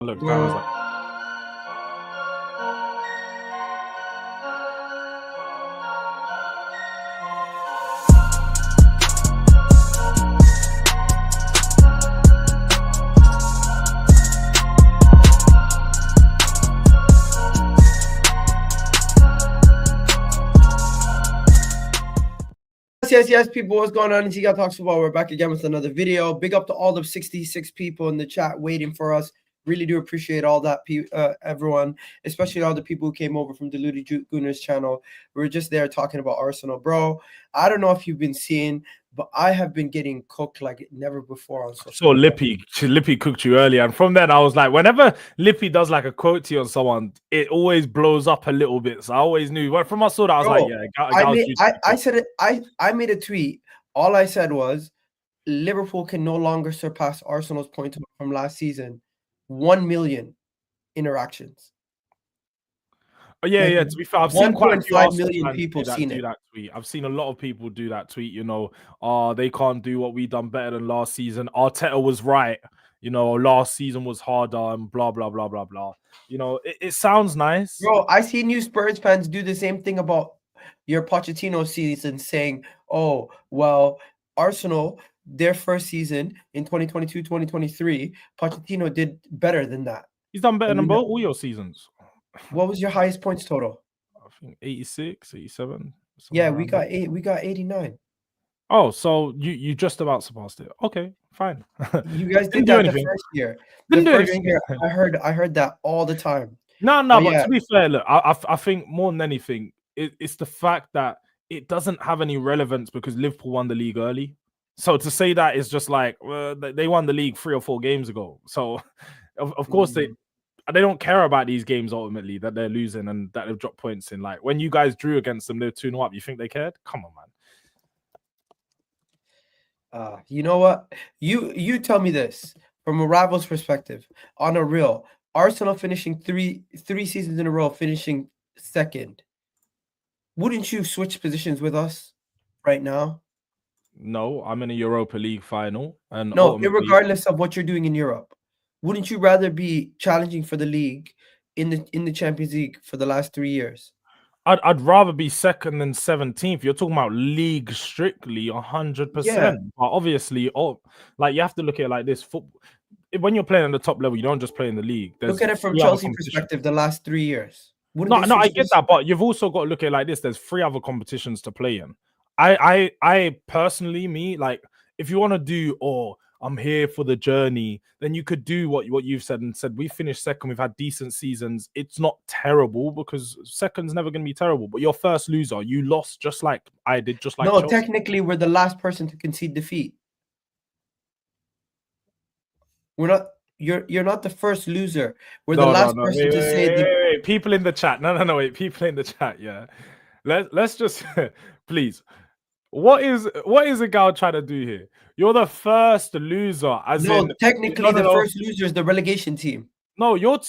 Look, that was like. Yes, people, what's going on? It's Got Talks Football. We're back again with another video. Big up to all the 66 people in the chat waiting for us. Really do appreciate all that, everyone, especially all the people who came over from the Ludi Gunners channel. We were just there talking about Arsenal, bro. I don't know if you've been seeing, but I have been getting cooked like never before on social media. Lippy cooked you earlier, and from then I was like, whenever Lippy does like a quote on someone, it always blows up a little bit. So I always knew. When from I saw that, I was like, yeah. I said it. I made a tweet. All I said was, Liverpool can no longer surpass Arsenal's point from last season. 1 million interactions. Oh, yeah. To be fair, I've seen quite a few 1.5 million people do that tweet. I've seen a lot of people do that tweet. You know, they can't do what we done better than last season. Arteta was right. You know, last season was harder and blah blah blah blah blah. You know, it sounds nice, bro. I see new Spurs fans do the same thing about your Pochettino season, saying, "Oh, well, Arsenal." Their first season in 2022-2023, Pochettino did better than that. He's done better than both all your seasons. What was your highest points total? I think 86, 87. Yeah, we got 89. Oh, so you just about surpassed it. Okay, fine. You guys did that the first year. The first year, I heard that all the time. No, but yeah. To be fair, look, I think more than anything, it's the fact that it doesn't have any relevance because Liverpool won the league early. So to say that is just like, well, they won the league 3 or 4 games ago. So of course they don't care about these games ultimately that they're losing and that they've dropped points in. Like when you guys drew against them, they're 2-0 up. You think they cared? Come on, man. You know what? You tell me this from a rival's perspective. On a real, Arsenal finishing three seasons in a row, finishing second. Wouldn't you switch positions with us right now? No, I'm in a Europa League final. And no, regardless of what you're doing in Europe, wouldn't you rather be challenging for the league in the Champions League for the last 3 years? I'd rather be second than 17th. You're talking about league strictly 100%. Yeah. But obviously, like you have to look at it like this. When you're playing at the top level, you don't just play in the league. Look at it from Chelsea perspective, the last 3 years. No, I get that, but you've also got to look at it like this. There's 3 other competitions to play in. I personally, like, if you want to do, I'm here for the journey, then you could do what you've said and said, we finished second, we've had decent seasons. It's not terrible because second's never going to be terrible, but you're first loser. You lost just like I did, just like No, Chelsea. Technically, we're the last person to concede defeat. We're not. You're not the first loser. We're the last person to say. Wait. People in the chat. No. Wait. People in the chat. Yeah. Let's just please. What is a guy trying to do here? You're the first loser. Technically, the first loser is the relegation team. No, you're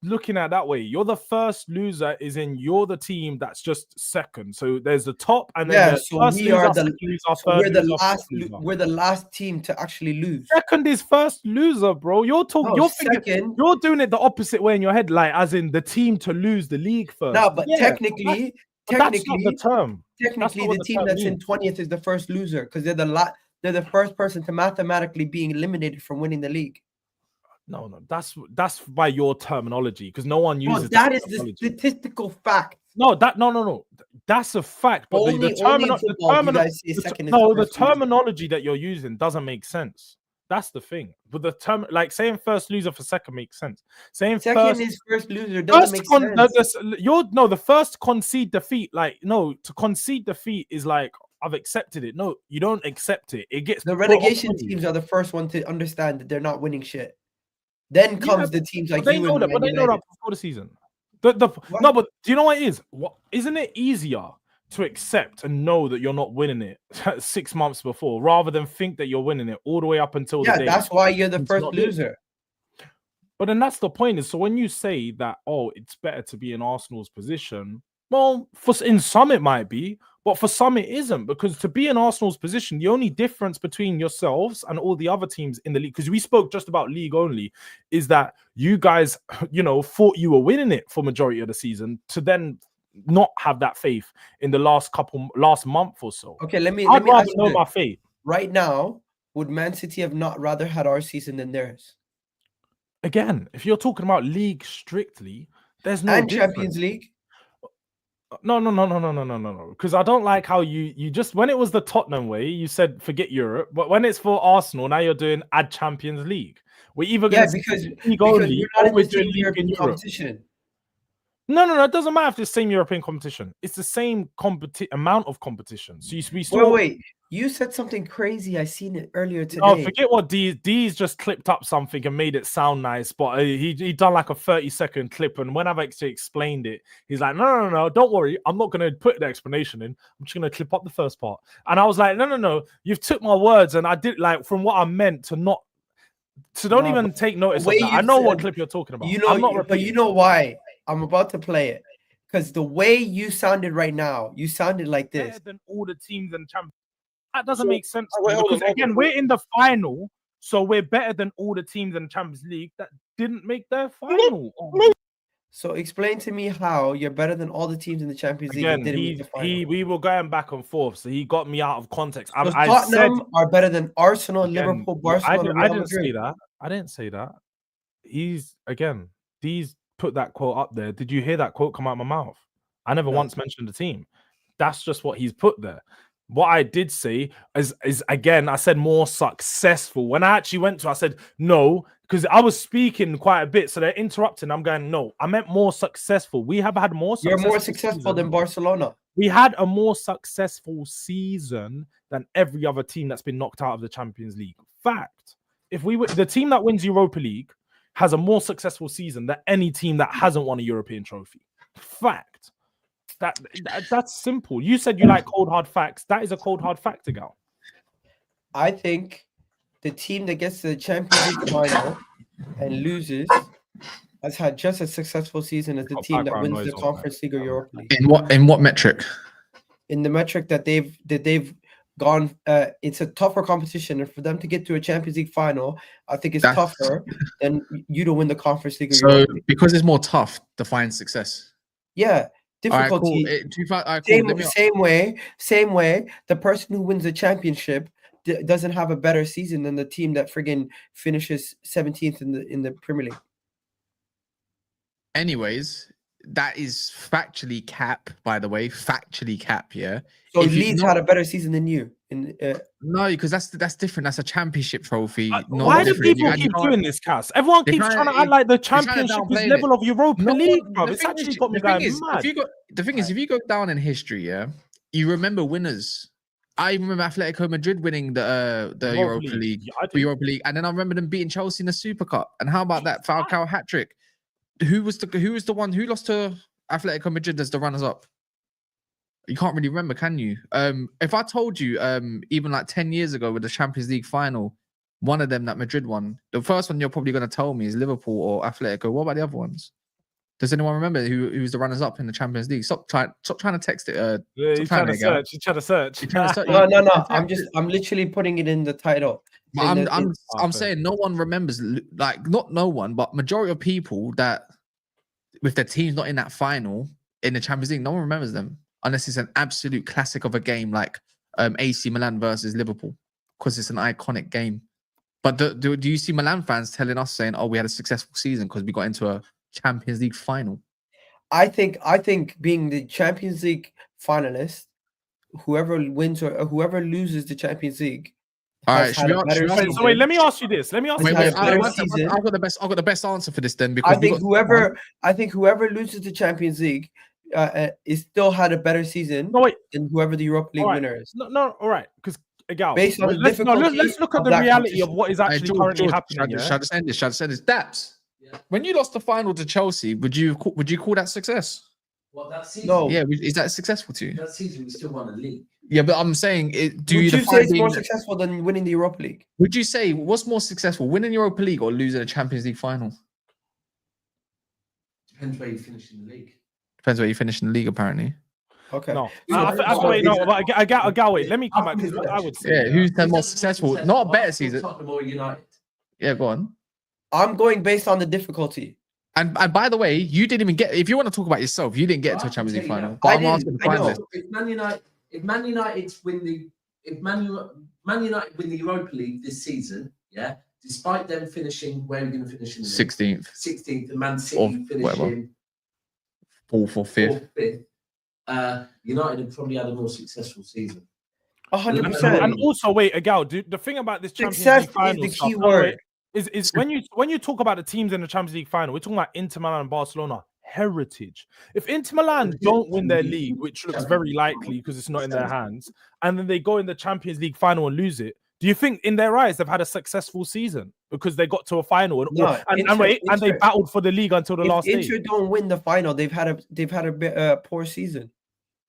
looking at it that way. You're the first loser, you're the team that's just second. So there's the top, and then we're the last team to actually lose. Second is first loser, bro. You're doing it the opposite way in your head, like as in the team to lose the league first. No, but technically, that's not the term. Technically, the team that's in 20th is the first loser because they're the first person to mathematically being eliminated from winning the league. No, that's by your terminology because no one uses that. Is the statistical fact. No, that's a fact. But the terminology that you're using doesn't make sense. That's the thing. But the term, like saying first loser for second makes sense. Saying second is first loser doesn't make sense. The first concede defeat. Like to concede defeat is like I've accepted it. No, you don't accept it. It gets the relegation teams are the first one to understand that they're not winning shit. Then comes the teams like they know that, but they know that before the season. No, but do you know what it is? Isn't it easier to accept and know that you're not winning it 6 months before, rather than think that you're winning it all the way up until the day? That's why you're the first loser. But then that's the point. Is so when you say that, it's better to be in Arsenal's position. Well, in some it might be, but for some it isn't, because to be in Arsenal's position, the only difference between yourselves and all the other teams in the league, because we spoke just about league only, is that you guys, thought you were winning it for majority of the season to then not have that faith in the last month or so. Okay, let me I'd rather ask know you my this. fate. Right now, would Man City have not rather had our season than theirs? Again, if you're talking about league strictly, there's no And difference. Champions League? No. Because I don't like how you just, when it was the Tottenham way, you said forget Europe, but when it's for Arsenal, now you're doing add Champions League. We're either going to because league we're only not or in we're the doing same league in European Europe. competition. No, it doesn't matter if it's the same European competition. It's the same amount of competition. So we still Wait. You said something crazy. I seen it earlier today. No, forget what D's just clipped up something and made it sound nice, but he done like a 30-second clip, and when I've actually explained it, he's like, no, don't worry, I'm not going to put the explanation in. I'm just going to clip up the first part. And I was like, no, you've took my words, and I did, like, from what I meant to not, so don't even take notice of that. I know what clip you're talking about. I'm not repeating. But you know why? I'm about to play it. Because the way you sounded right now, you sounded like this. Better than all the teams and champions. That doesn't make sense to me, because again, we're in the final, so we're better than all the teams in the Champions League that didn't make their final. So explain to me how you're better than all the teams in the Champions League that didn't make the final. We were going back and forth, so he got me out of context. Tottenham are better than Arsenal, Liverpool, Barcelona, I didn't say that. I didn't say that. He's put that quote up there. Did you hear that quote come out of my mouth? I never once mentioned the team. That's just what he's put there. What I did say is again, I said more successful. When I actually went to, I said no, because I was speaking quite a bit, so they're interrupting. I'm going, no, I meant more successful. We have had more successful. You're more successful than Barcelona. We had a more successful season than every other team that's been knocked out of the Champions League. Fact. If we were the team that wins Europa League has a more successful season than any team that hasn't won a European trophy. Fact. That's simple. You said you like cold hard facts. That is a cold hard fact, Gal. I think the team that gets to the Champions League final and loses has had just as successful season as the team that wins the Conference League or Europa League. In what metric? In the metric that they've gone, it's a tougher competition, and for them to get to a Champions League final, I think it's tougher than you to win the Conference League or Europa League. Because it's more tough, defines success. Yeah. Difficulty. Same way. The person who wins the championship doesn't have a better season than the team that friggin' finishes 17th in the Premier League. Anyways, that is factually cap, by the way. Factually cap, yeah. So Leeds had a better season than you. No, because that's different. That's a championship trophy. Why do people keep doing this, KAS? Everyone keeps trying to act like the championship is level of Europa League, bro. It's actually got me going mad. The thing is, if you go down in history, yeah, you remember winners. I remember Atletico Madrid winning the Europa League, and then I remember them beating Chelsea in the Super Cup. And how about that Falcao hat trick? Who was the one who lost to Atletico Madrid as the runners-up? You can't really remember, can you? If I told you, even like 10 years ago with the Champions League final, one of them that Madrid won, the first one you're probably going to tell me is Liverpool or Atletico. What about the other ones? Does anyone remember who's the runners-up in the Champions League? Stop trying to text it. He's trying to search. He's trying to search. No. I'm literally putting it in the title. But I'm saying no one remembers, like not no one, but majority of people that with their teams not in that final in the Champions League, no one remembers them. Unless it's an absolute classic of a game like AC Milan versus Liverpool, because it's an iconic game. But do you see Milan fans telling us saying, "Oh, we had a successful season because we got into a Champions League final"? I think being the Champions League finalist, whoever wins or whoever loses the Champions League. All right, so wait, let me ask you this. I've got the best answer for this then, because I think whoever loses the Champions League is still had a better season than whoever the Europa League winner is. No, all right, because again, based on let's look at the reality of what is actually currently happening. Shall I end this? Daps, when you lost the final to Chelsea, would you call that success? What, that season? No. Yeah, is that successful to you? That season we still won the league. Yeah, but I'm saying, would you say it's more successful than winning the Europa League? Would you say what's more successful, winning the Europa League or losing a Champions League final? Depends where you finish in the league. Depends where you finish in the league, apparently. Okay. No, So- wait, no, but I got wait. Let me come back. I would say, Yeah, who's the most successful? Not a better season. Tottenham or United? Yeah, go on. I'm going based on the difficulty. And by the way, you didn't even get. If you want to talk about yourself, you didn't get to a Champions League final. But I'm asking the I know. finalists. If Man United win the Europa League this season, yeah, despite them finishing, where are we going to finish in the league? 16th, 16th, and Man Or City whatever. finishing 4th or 5th. 4th, 5th, United have probably had a more successful season. 100%. and also wait, Agal, dude, the thing about this Champions Success League final is the stuff, key word. is when you talk about the teams in the Champions League final, we're talking about Inter Milan and Barcelona heritage. If Inter Milan don't win their league, which looks very likely because it's not in their hands, and then they go in the Champions League final and lose it, do you think in their eyes they've had a successful season because they got to a final and they battled for the league until the last day? Inter don't win the final, they've had a bit poor season.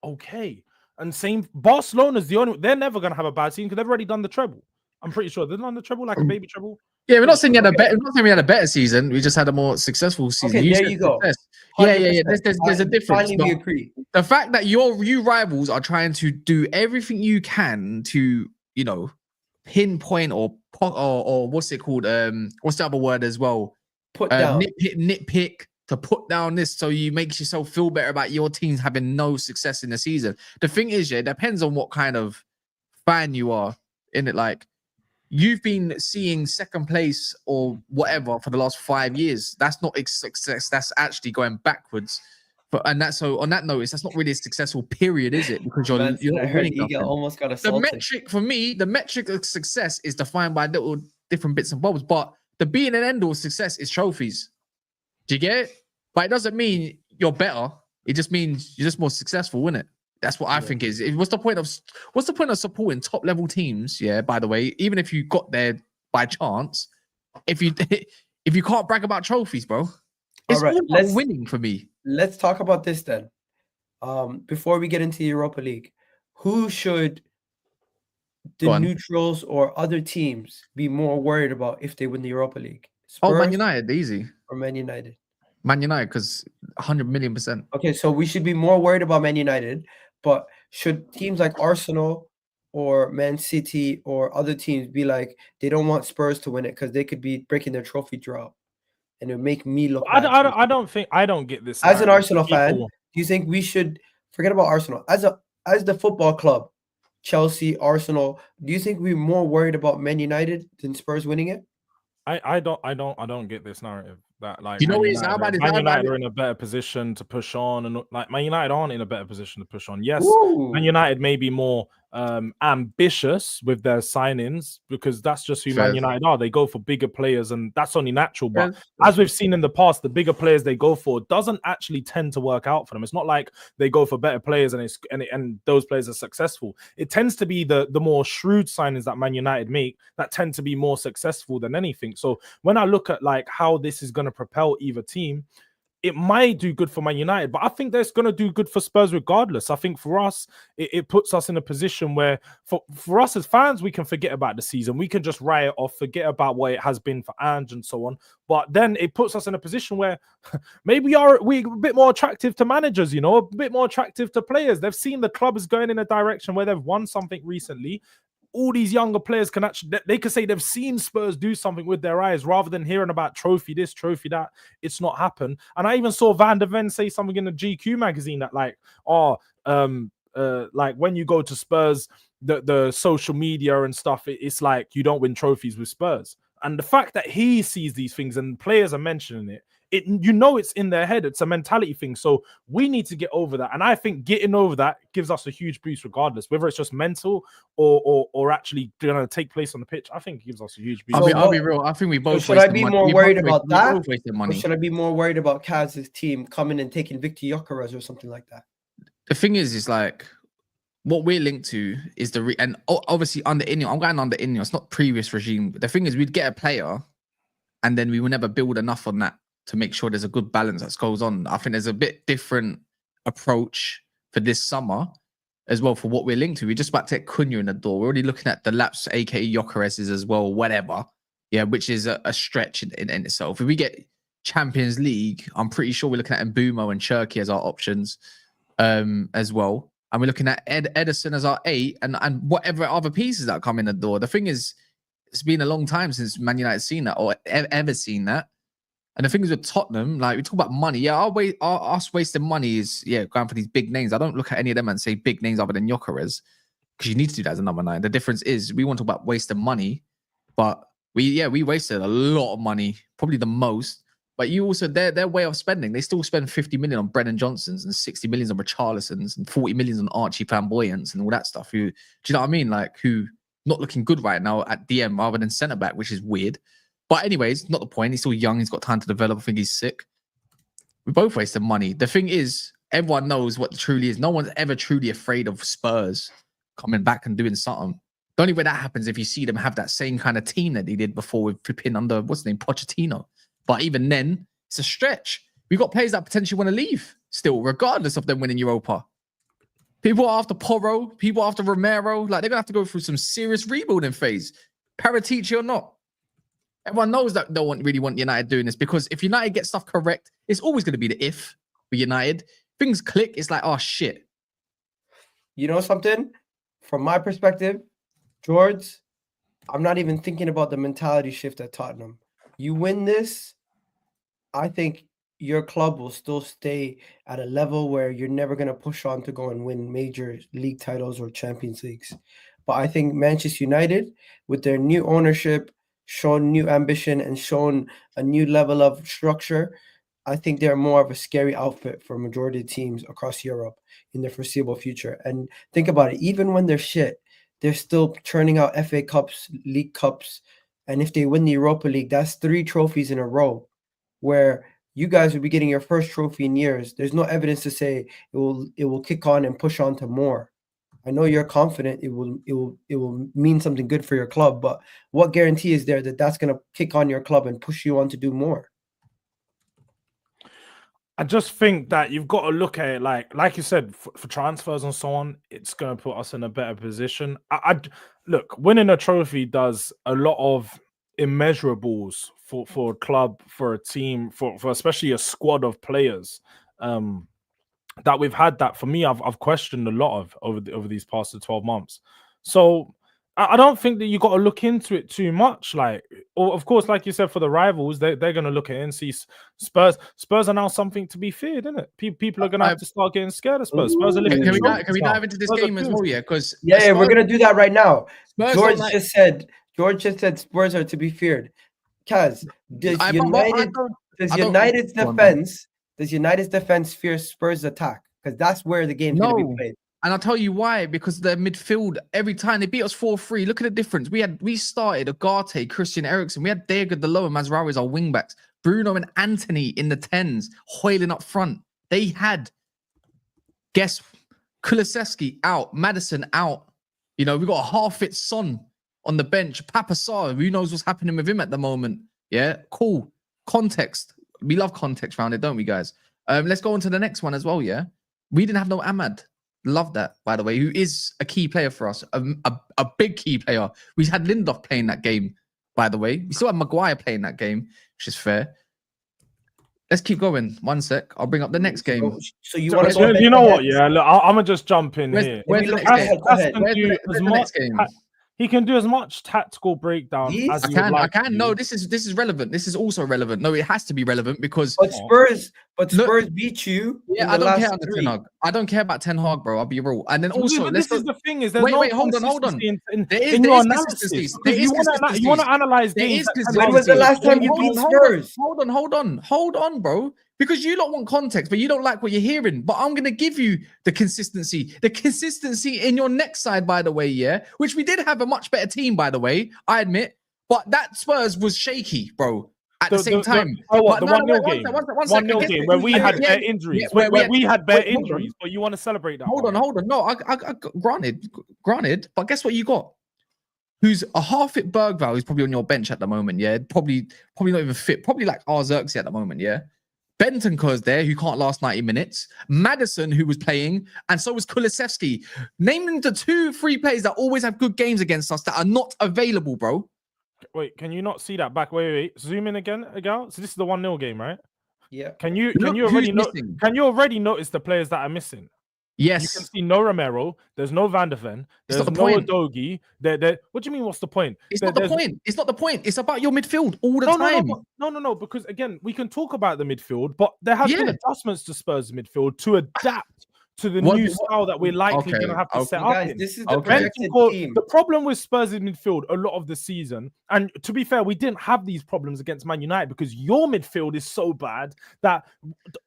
Okay, and same Barcelona's the only. They're never gonna have a bad season because they've already done the treble. I'm pretty sure they've done the treble, like a baby treble. Yeah, we're not saying we had a better. We're not saying we had a better season. We just had a more successful season. Okay, there you go. Yeah. There's a difference. Finally, we agree. The fact that you rivals are trying to do everything you can to, pinpoint or what's it called? What's the other word as well? Put down. Nitpick to put down this so you make yourself feel better about your teams having no success in the season. The thing is, it depends on what kind of fan you are in it. Like, you've been seeing second place or whatever for the last 5 years. That's not success. That's actually going backwards. On that notice, that's not really a successful period, is it? Because you're not winning nothing. Almost got assaulted. The metric for me, the metric of success is defined by little different bits and bobs. But the being and end all success is trophies. Do you get it? But it doesn't mean you're better. It just means you're just more successful, isn't it? That's what I think is. What's the point of supporting top level teams? Yeah, by the way, even if you got there by chance, if you can't brag about trophies, bro, it's all about winning for me. Let's talk about this then. Before we get into the Europa League, who should the neutrals or other teams be more worried about if they win the Europa League? Spurs, Man United, easy. Or Man United? Man United, because 100 million%. Okay, so we should be more worried about Man United. But should teams like Arsenal or Man City or other teams be like, they don't want Spurs to win it because they could be breaking their trophy drought, and it would make me look bad. I don't get this. As an Arsenal fan, do you think we should forget about Arsenal as the football club, Chelsea, Arsenal? Do you think we're more worried about Man United than Spurs winning it? I don't get this narrative that, like, Man United are in a better position to push on, and like Man United aren't in a better position to push on. Yes, Man United may be more ambitious with their signings because that's just who Man United are. They go for bigger players, and that's only natural. But as we've seen in the past, the bigger players they go for doesn't actually tend to work out for them. It's not like they go for better players and those players are successful. It tends to be the more shrewd signings that Man United make that tend to be more successful than anything. So when I look at like how this is going to propel either team, it might do good for Man United, but I think that's going to do good for Spurs regardless. I think for us, it puts us in a position where for us as fans, we can forget about the season. We can just write it off, forget about what it has been for Ange and so on. But then it puts us in a position where maybe we're a bit more attractive to managers, a bit more attractive to players. They've seen the club is going in a direction where they've won something recently. All these younger players can say they've seen Spurs do something with their eyes rather than hearing about trophy this, trophy that. It's not happened. And I even saw Van der Ven say something in the GQ magazine that like when you go to Spurs, the social media and stuff, it's like you don't win trophies with Spurs. And the fact that he sees these things and players are mentioning it, it's in their head. It's a mentality thing. So we need to get over that. And I think getting over that gives us a huge boost regardless, whether it's just mental or actually going to take place on the pitch. I think it gives us a huge boost. I'll be real. I think we both. So should I be more worried about that? Or should I be more worried about KAS's team coming and taking Victor Gyökeres or something like that? The thing is like what we're linked to is and obviously under Ineos. I'm going under Ineos, not previous regime. But the thing is, we'd get a player, and then we will never build enough on that to make sure there's a good balance that goes on. I think there's a bit different approach for this summer as well for what we're linked to. We're just about to get Cunha in the door. We're already looking at the laps, aka Gyökeres as well, whatever. Yeah, which is a stretch in itself. If we get Champions League, I'm pretty sure we're looking at Mbumo and Cherki as our options as well. And we're looking at Edison as our 8 and whatever other pieces that come in the door. The thing is, it's been a long time since Man United's seen that or ever seen that. And the thing is with Tottenham, like we talk about money. Yeah, us wasting money is, going for these big names. I don't look at any of them and say big names other than Gyökeres, because you need to do that as a number 9. The difference is we want to talk about wasting money, but we wasted a lot of money, probably the most. But you also, their way of spending, they still spend 50 million on Brennan Johnsons and 60 million on Richarlisons and 40 million on Archie Flamboyants and all that stuff. Do you know what I mean? Like, who not looking good right now at DM rather than centre back, which is weird. But anyways, not the point. He's still young. He's got time to develop. I think he's sick. We both wasted money. The thing is, everyone knows what truly is. No one's ever truly afraid of Spurs coming back and doing something. The only way that happens if you see them have that same kind of team that they did before with Pippin under, what's his name, Pochettino. But even then, it's a stretch. We've got players that potentially want to leave still, regardless of them winning Europa. People are after Porro, people are after Romero. Like, they're going to have to go through some serious rebuilding phase. Paratici or not. Everyone knows that they don't really want United doing this, because if United get stuff correct, it's always going to be the if for United. Things click, it's like, oh, shit. You know something? From my perspective, JORDS, I'm not even thinking about the mentality shift at Tottenham. You win this, I think your club will still stay at a level where you're never going to push on to go and win major league titles or Champions Leagues. But I think Manchester United, with their new ownership, shown new ambition and shown a new level of structure, I think they're more of a scary outfit for majority of teams across Europe in the foreseeable future. And think about it, even when they're shit, they're still churning out FA Cups, League Cups. And if they win the Europa League, that's 3 trophies in a row, where you guys will be getting your first trophy in years. There's no evidence to say it will kick on and push on to more. I know you're confident it will mean something good for your club, but what guarantee is there that that's going to kick on your club and push you on to do more? I just think that you've got to look at it like you said, for transfers and so on, it's going to put us in a better position. Look, winning a trophy does a lot of immeasurables for a club, for a team, for especially a squad of players. That we've had that, for me, I've questioned a lot of over these past 12 months. So I don't think that you got to look into it too much. Like, or of course, like you said, for the rivals, they're going to look at it and see Spurs. Spurs are now something to be feared, isn't it? People are going to have to start getting scared of Spurs. Spurs are can we dive into this game as well? Yeah, because we're going to do that right now. George just said Spurs are to be feared. Kaz, does United's defense fear Spurs' attack? Because that's where the game's going to be played. And I'll tell you why, because their midfield, every time they beat us 4-3, look at the difference. We started Agate, Christian Eriksen, we had Diego Dalot and Mazraoui as our wingbacks, Bruno and Anthony in the 10s, Hoyland up front. They had, Kulusevski out, Maddison out. You know, we got a half-fit Son on the bench, Papa Sarr, who knows what's happening with him at the moment. Yeah, cool. Context. We love context around it, don't we, guys? Let's go on to the next one as well, yeah? We didn't have no Ahmad. Love that, by the way, who is a key player for us, a big key player. We had Lindelof playing that game, by the way. We still had Maguire playing that game, which is fair. Let's keep going. 1 sec. I'll bring up the next game. So you want to go? You know what? Yeah, look, I'm gonna just jump in here. Where's the next game? He can do as much tactical breakdown as he would like. I can. No, this is relevant. This is also relevant. No, it has to be relevant because. But Spurs beat you. Yeah, I don't care about Ten Hag. I don't care about Ten Hag, bro. I'll be real. And then also, this is the thing: is there's wait, hold on. There is analysis. You want to analyze games. When was the last time you beat Spurs? Hold on, bro. Because you don't want context, but you don't like what you're hearing. But I'm going to give you the consistency. The consistency in your next side, by the way, yeah? Which we did have a much better team, by the way, I admit. But that Spurs was shaky, bro, at the same time. The 1-0 game. 1-0 game where we had bare injuries. Where we had bare injuries, but you want to celebrate that. Hold on. No, I granted. But guess what you got? Who's a half-fit Bergvall, who's probably on your bench at the moment, yeah? Probably not even fit. Probably like Xerxes at the moment, yeah? Bentoncour's there, who can't last 90 minutes. Maddison, who was playing, and so was Kulusevski. Name them the 2-3 players that always have good games against us that are not available, bro. Wait, can you not see that back? Wait. Zoom in again, Agal. So this is the 1-0 game, right? Yeah. Can you Look already who's missing. Can you already notice the players that are missing? You can Yes. see no Romero. There's no Van de Ven. It's There's not the no point. Adogi. What do you mean? What's the point? It's not the point. It's not the point. It's about your midfield all the time. No. Because again, we can talk about the midfield, but there have been adjustments to Spurs midfield to adapt to the new style that we're likely going to have to set up. Guys, in. this is the projected team. The problem with Spurs in midfield a lot of the season, and to be fair, we didn't have these problems against Man United because your midfield is so bad that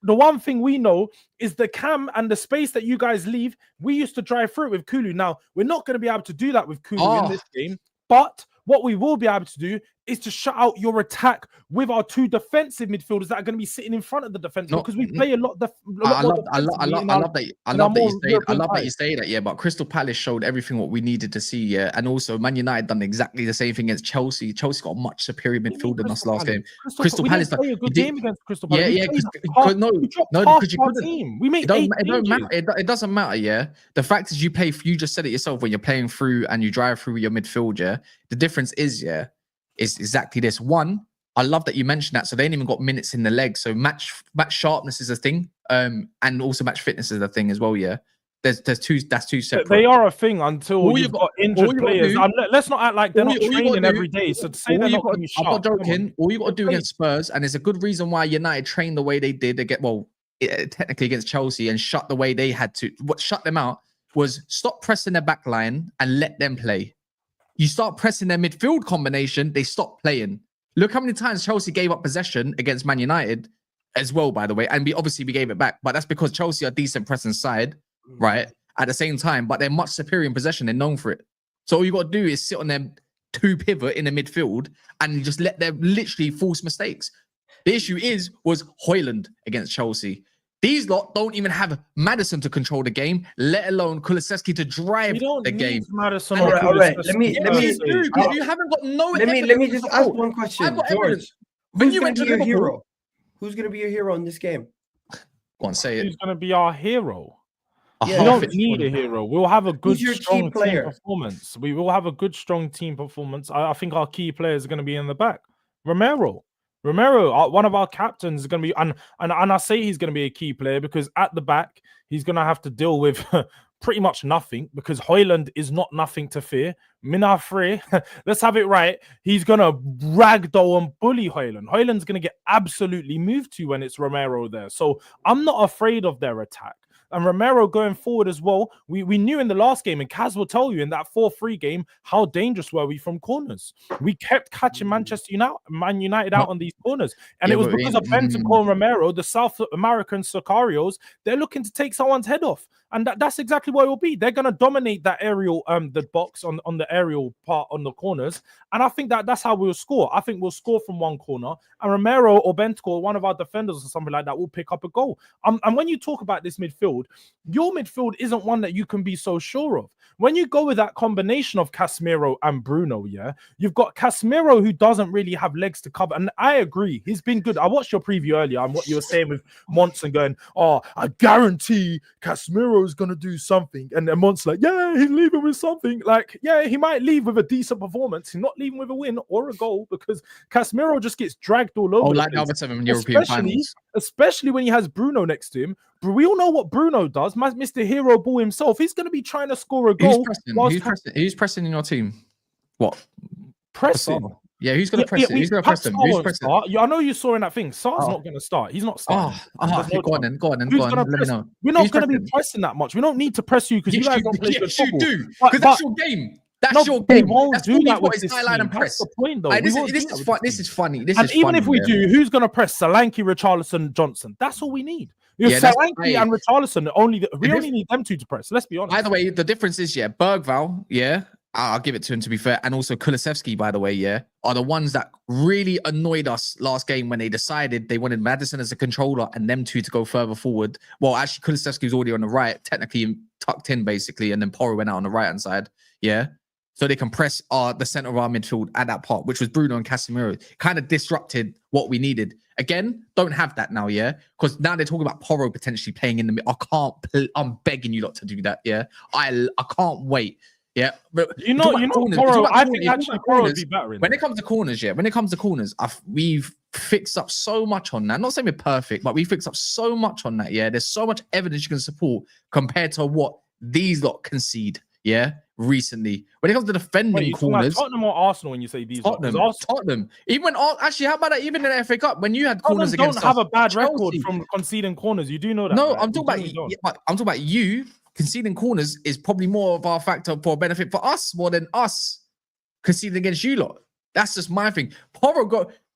the one thing we know is the cam and the space that you guys leave. We used to drive through it with Kulu. Now, we're not going to be able to do that with Kulu in this game, but what we will be able to do is to shut out your attack with our two defensive midfielders that are going to be sitting in front of the defense because we play a lot. I love that you say that. Yeah, but Crystal Palace showed everything what we needed to see. Yeah, and also Man United done exactly the same thing against Chelsea. Chelsea got a much superior midfield than us last game. Crystal Palace played a good game against Crystal Palace. Yeah, because you couldn't. We made it doesn't matter. Yeah, the fact is you just said it yourself when you're playing through and you drive through your midfield. Yeah, the difference is is exactly this. One, I love that you mentioned that. So they ain't even got minutes in the leg. So match sharpness is a thing, and also match fitness is a thing as well. Yeah, that's two separate. They are a thing until you've got injured players. Let's not act like they're not training every day. So to say they're not going to be sharp. I'm not joking. All you got to do against Spurs, and there's a good reason why United trained the way they did. Technically against Chelsea and shut the way they had to. What shut them out was stop pressing their back line and let them play. You start pressing their midfield combination, they stop playing. Look how many times Chelsea gave up possession against Man United as well, by the way. And we gave it back. But that's because Chelsea are decent pressing side, right? At the same time, but they're much superior in possession. They're known for it. So all you got to do is sit on them two pivot in the midfield and just let them literally force mistakes. The issue was Højlund against Chelsea. These lot don't even have Maddison to control the game, let alone Kulusevski to drive the game. Maddison. All right. Let me. You haven't got no. Let me just ask one question, George. Who's going to be your hero? Who's going to be your hero in this game? Go on, say it. Who's going to be our hero? We don't need a hero. We'll have a good, strong team performance. We will have a good, strong team performance. I think our key players are going to be in the back. Romero, one of our captains, is going to be, and I say he's going to be a key player because at the back, he's going to have to deal with pretty much nothing because Højlund is not nothing to fear. Minafre, let's have it right. He's going to ragdoll and bully Højlund. Højlund's going to get absolutely moved to when it's Romero there. So I'm not afraid of their attack. And Romero going forward as well. We knew in the last game, and Kaz will tell you in that 4-3 game, how dangerous were we from corners. We kept catching Man United out on these corners. And it was because of Bentancur and Romero, the South American Sicarios, they're looking to take someone's head off. And that's exactly what it will be. They're going to dominate that aerial, the box on the aerial part on the corners. And I think that's how we'll score. I think we'll score from one corner. And Romero or Bentancur, one of our defenders or something like that, will pick up a goal. And when you talk about this midfield, your midfield isn't one that you can be so sure of. When you go with that combination of Casemiro and Bruno, you've got Casemiro who doesn't really have legs to cover. And I agree, he's been good. I watched your preview earlier and what you were saying with Monson going, I guarantee Casemiro is going to do something. And then Monson like, he's leaving with something. Like, he might leave with a decent performance. He's not leaving with a win or a goal because Casemiro just gets dragged all over. Like the other in European finals. Especially when he has Bruno next to him. But we all know what Bruno does. Mr. Hero Ball himself. He's going to be trying to score a goal. Who's pressing in your team? What? Pressing? Yeah, who's going to press it? Who's going to press him? Who's pressing? I know you saw in that thing. Sar's not going to start. He's not starting. Go on then. Let me know. We're not going to be pressing that much. We don't need to press you because you guys don't play good football. Yes, you do. Because that's your game. That's your game. That's all you've got is highlight and press. That's the point, though. This is funny. And even if we do, who's going to press Solanke, Richarlison, Johnson? That's all we need. Solanke and Richarlison, we only need them two to press. Let's be honest. By the way, the difference is, Bergvall, I'll give it to him to be fair, and also Kulusevski, by the way, are the ones that really annoyed us last game when they decided they wanted Maddison as a controller and them two to go further forward. Well, actually, Kulusevski was already on the right, technically tucked in basically, and then Porro went out on the right hand side. So they can press the center of our midfield at that part, which was Bruno and Casemiro. Kind of disrupted what we needed. Again, don't have that now, because now they're talking about Porro potentially playing in the mid. I'm begging you lot to do that, I can't wait. Yeah, but Porro, I think actually Porro would be better. When it comes to corners, we've fixed up so much on that. Not saying we're perfect, but we fixed up so much on that. Yeah, there's so much evidence you can support compared to what these lot concede. Yeah, recently. When it comes to defending corners, Tottenham or Arsenal when you say these. Tottenham. Even actually, how about that? Even in the FA Cup, when you had corners against us, don't have a bad record from conceding corners. You do know that. No, right? I'm talking about you. Conceding corners is probably more of our factor for benefit for us more than us conceding against you lot. That's just my thing.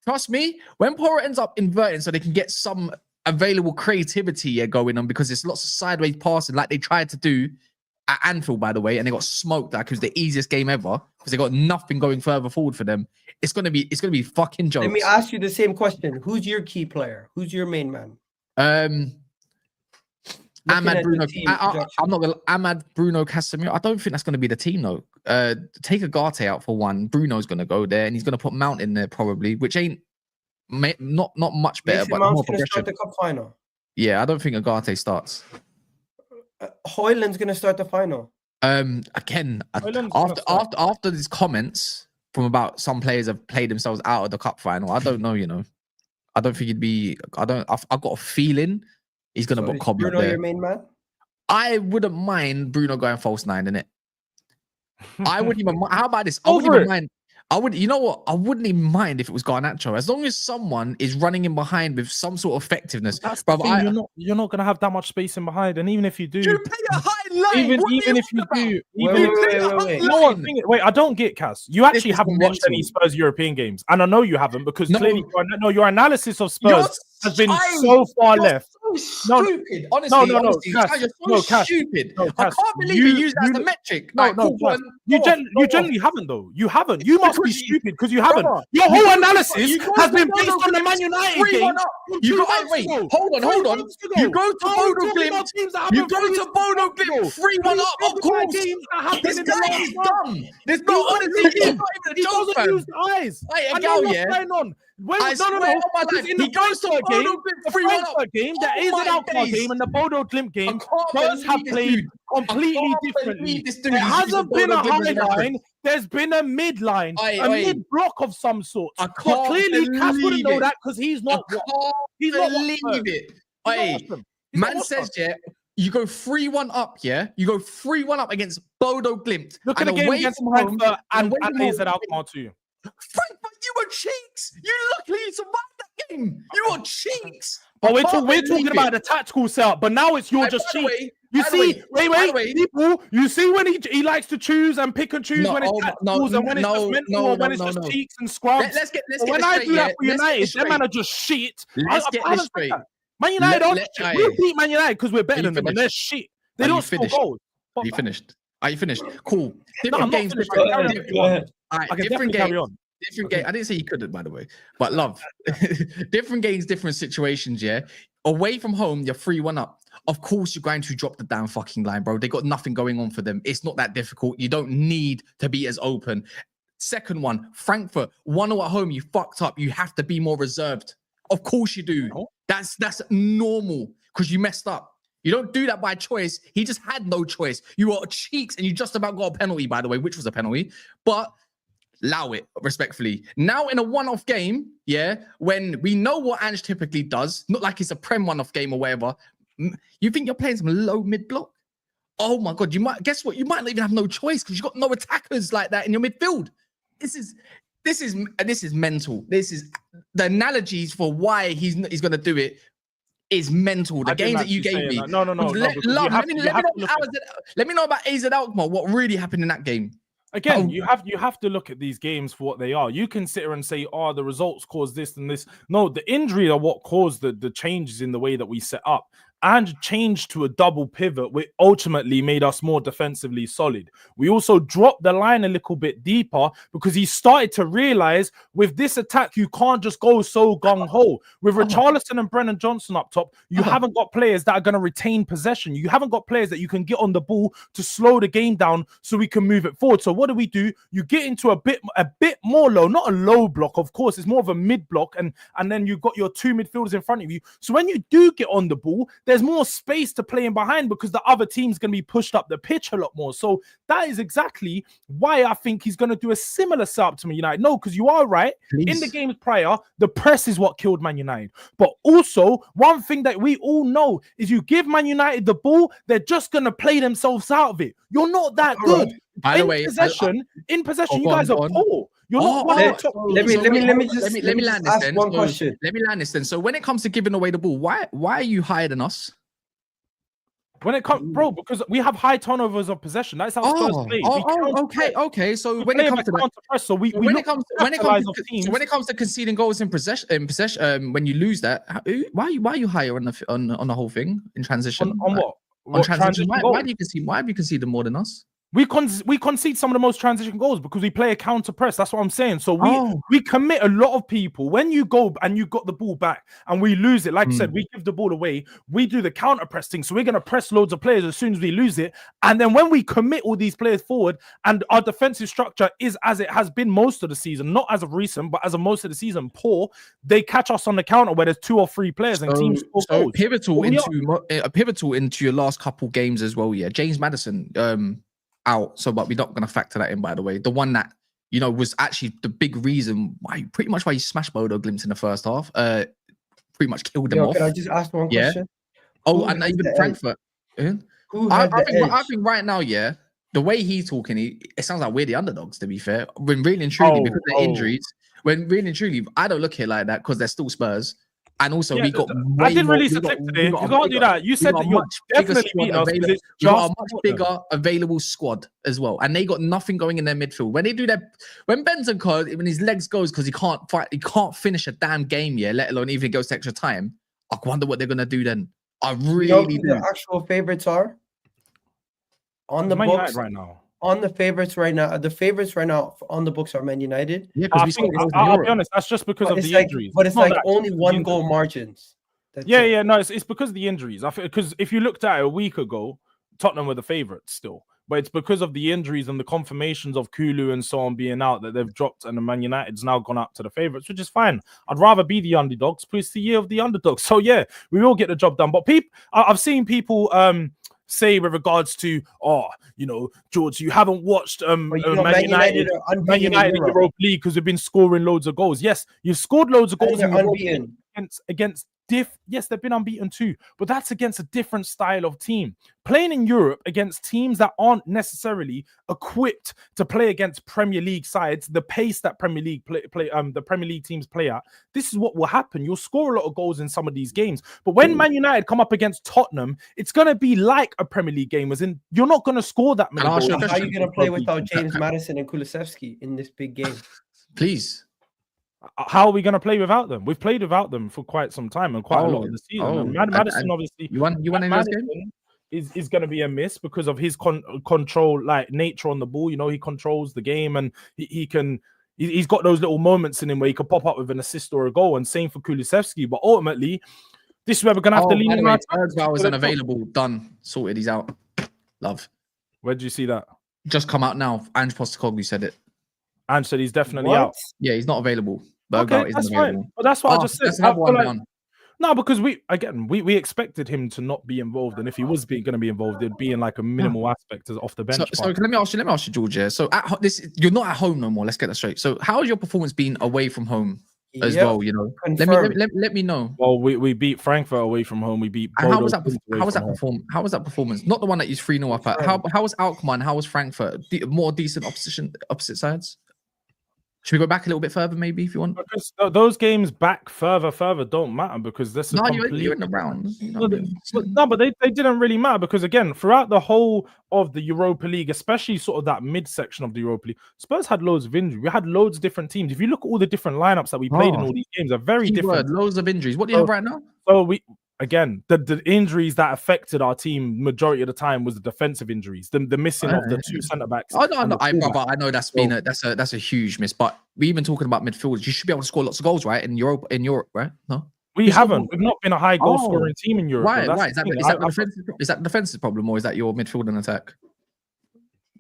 Trust me, when Porro ends up inverting so they can get some available creativity going on, because there's lots of sideways passing like they tried to do at Anfield, by the way, and they got smoked that because the easiest game ever because they got nothing going further forward for them. It's gonna be fucking jokes. Let me ask you the same question. Who's your key player? Who's your main man? Ahmad Bruno. Ahmad Bruno Casemiro. I don't think that's going to be the team though. Take Agate out for one. Bruno's going to go there, and he's going to put Mount in there probably, which ain't not much better, but more progression. Start the cup final. Yeah, I don't think Agate starts. Højlund's going to start the final. Again, after these comments from about some players have played themselves out of the cup final, I don't know. I don't think he'd be. I've got a feeling. He's going to put Cobb Bruno there. Your main man? I wouldn't mind Bruno going false 9, innit? I wouldn't even mind. How about this? I wouldn't even mind. You know what? I wouldn't even mind if it was Garnacho, as long as someone is running in behind with some sort of effectiveness. That's the thing, you're not gonna have that much space in behind, and even if you do, you play a high line. Even if you do, wait, I don't get KAS. You actually haven't watched any Spurs European games, and I know you haven't because clearly, your analysis of Spurs has been so far left. So stupid. Honestly, you're so stupid. I can't believe you use that as a metric. You generally haven't though. You haven't. You must be stupid because you haven't. Your whole analysis has been based on the Man United game. Wait, hold on. You go to Bodo Glimt. You go to Bodo Glimt 3-1 up. Of course. This guy is dumb. There's no honesty. He's not even a Jones fan. Use the eyes. I know what's going on. I swear on my life, he goes to a game, the Frankfurt game, the AZ Alkmaar game, and the Bodo Glimt game. Spurs have played completely differently. There hasn't been a high line. There's been a mid line, a mid block of some sort. But clearly, KAS wouldn't know that because he's not. He's not believe it. Man says, yeah. You go 3-1 up, yeah? You go 3-1 up against Bodo Glimt. Look at the game against Frankfurt and AZ Alkmaar too. Frankfurt, you were cheeks. You luckily survived that game. You were cheeks. But we're talking about the tactical setup, but now it's just cheeks. You see, wait, people, you see when he likes to choose and pick and choose when it's tacticals and when it's just mental or when it's just cheeks and scrubs. Let's get when I do that for United, them man are just shit. Let's get this straight. Man United we beat Man United because we're better than them and they're shit. They don't score goals. Are you finished? Cool. Different games, different games. Different game. I didn't say you couldn't, by the way, but love. Different games, different situations. Yeah, away from home, you're 3-1 up. Of course, you're going to drop the damn fucking line, bro. They got nothing going on for them. It's not that difficult. You don't need to be as open. Second one, Frankfurt 1-0 at home. You fucked up. You have to be more reserved. Of course you do. That's normal because you messed up. You don't do that by choice. He just had no choice. You were cheeks and you just about got a penalty, by the way, which was a penalty. But allow it respectfully. Now in a one-off game, yeah, when we know what Ange typically does, not like it's a Prem one-off game or whatever, you think you're playing some low mid-block? Oh my God, guess what? You might not even have no choice because you've got no attackers like that in your midfield. This is mental. This is the analogies for why he's going to do it is mental. The games that you gave me. No. Let me know about AZ Alkmaar. What really happened in that game? Again, you have to look at these games for what they are. You can sit here and say, "Oh, the results caused this and this." No, the injury are what caused the changes in the way that we set up. And changed to a double pivot, which ultimately made us more defensively solid. We also dropped the line a little bit deeper because he started to realize with this attack, you can't just go so gung-ho. With Richarlison and Brennan Johnson up top, you haven't got players that are going to retain possession. You haven't got players that you can get on the ball to slow the game down so we can move it forward. So what do? You get into a bit more low, not a low block, of course. It's more of a mid block, and then you've got your two midfielders in front of you. So when you do get on the ball, there's more space to play in behind because the other team's going to be pushed up the pitch a lot more. So that is exactly why I think he's going to do a similar setup to Man United. No, because you are right. In the games prior, the press is what killed Man United. But also, one thing that we all know is you give Man United the ball, they're just going to play themselves out of it. You're not that good. By the way, in possession, you guys are poor. You're not one of the top. Let me land this then. One question. Let me land this then. So when it comes to giving away the ball, why are you higher than us? When it comes, bro, because we have high turnovers of possession. That's how Spurs play. Okay. So when it comes to press, so when it comes to conceding goals in possession, when you lose that, why are you higher on the whole thing in transition? On what? On transition? Why do you concede more than us? We concede some of the most transition goals because we play a counter press. That's what I'm saying. So we commit a lot of people. When you go and you got the ball back and we lose it, like I said, we give the ball away. We do the counter press thing. So we're going to press loads of players as soon as we lose it. And then when we commit all these players forward and our defensive structure is as it has been most of the season, not as of recent, but as of most of the season, poor, they catch us on the counter where there's 2 or 3 players and teams score goals. Pivotal into your last couple games as well. Yeah, James Maddison, out, so but we're not going to factor that in, by the way. The one that was actually the big reason why you smashed Bodo Glimt in the first half, pretty much killed them off. Can I just ask one question? And even Frankfurt. I think right now, the way he's talking, it sounds like we're the underdogs, to be fair. When really and truly, because of the injuries, I don't look here like that because they're still Spurs. And also, we got. I didn't release a clip today. You can't do that. You said that you're definitely beating us. You got a much bigger available squad as well, and they got nothing going in their midfield. When they do that, when Bentancur, when his legs goes because he can't fight, he can't finish a damn game, let alone even if it goes to extra time. I wonder what they're gonna do then. I really do. The actual favorites are on the books right now. On the favorites right now, the favorites right now on the books are Man United. Yeah, I'll be honest, that's just because of the injuries. But it's like only 1 goal margins. No, it's because of the injuries. Because if you looked at it a week ago, Tottenham were the favourites still. But it's because of the injuries and the confirmations of Kulu and so on being out that they've dropped, and the Man United's now gone up to the favourites, which is fine. I'd rather be the underdogs, but it's the year of the underdogs. So yeah, we will get the job done. But I've seen people say with regards to, George, you haven't watched Man United Europa League because we've been scoring loads of goals. Yes, you've scored loads of goals unbeaten against yes, they've been unbeaten too, but that's against a different style of team. Playing in Europe against teams that aren't necessarily equipped to play against Premier League sides, the pace that Premier League the Premier League teams play at, this is what will happen. You'll score a lot of goals in some of these games, but when Man United come up against Tottenham, it's going to be like a Premier League game, as in you're not going to score that many goals. How are you going to play without James Maddison and Kulusevski in this big game? Please. How are we going to play without them? We've played without them for quite some time and quite a lot of the season. Maddison, obviously, you want Maddison is going to be a miss because of his control, like nature on the ball. He controls the game and he's got those little moments in him where he could pop up with an assist or a goal. And same for Kulusevski. But ultimately, this is where we're going to have to lean in. Bergvall was unavailable. Done. Sorted. He's out. Love. Where did you see that? Just come out now. Ange Postecoglou said it. Ange said he's definitely out. Yeah, he's not available. Okay, that's fine. But that's what I just said. No, because we expected him to not be involved, and if he was going to be involved, it'd be in like a minimal aspect as off the bench. So let me ask you, George. Yeah. So you're not at home no more. Let's get that straight. So how has your performance been away from home as well? Let me know. Well, we beat Frankfurt away from home. We beat. How was that performance? Not the one that you 3-0 up at. How was Alkmaar? How was Frankfurt? More decent opposite sides. Should we go back a little bit further, maybe, if you want? Because those games back further don't matter because this is you're in the rounds. But they didn't really matter because, again, throughout the whole of the Europa League, especially sort of that mid-section of the Europa League, Spurs had loads of injuries. We had loads of different teams. If you look at all the different lineups that we played in all these games, are very different. Loads of injuries. What do you have right now? So again, the injuries that affected our team majority of the time was the defensive injuries, the missing of the 2 centre backs. I know that's been that's a huge miss. But we even talking about midfielders, you should be able to score lots of goals, right? In Europe, right? No, we've not been a high goal scoring team in Europe. Right. Is that the defensive problem, or is that your midfield and attack?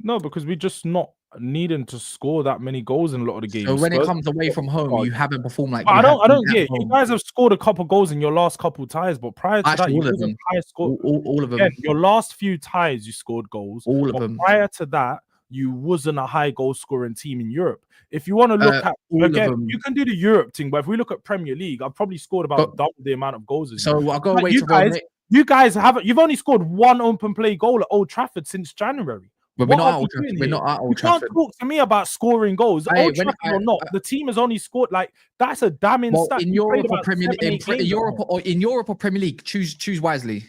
No, because we're just not needing to score that many goals in a lot of the games. So when Spurs it comes away from home, you haven't performed like I don't at get. You home. guys have scored a couple goals in your last couple ties, but prior to Actually, that, you all of wasn't them. high score. All of them. Again, your last few ties, you scored goals. All of but them. Prior to that, you wasn't a high goal scoring team in Europe. If you want to look at again, you can do the Europe thing, but if we look at Premier League, I've probably scored about double the amount of goals as you. So I'll go away you to guys. You guys haven't. You've only scored one open play goal at Old Trafford since January. But we're not at Old Trafford. You can't talk to me about scoring goals. Old Trafford or not, the team has only scored like that's a damning stat. In Europe or Premier League, in Europe or Premier League, choose wisely.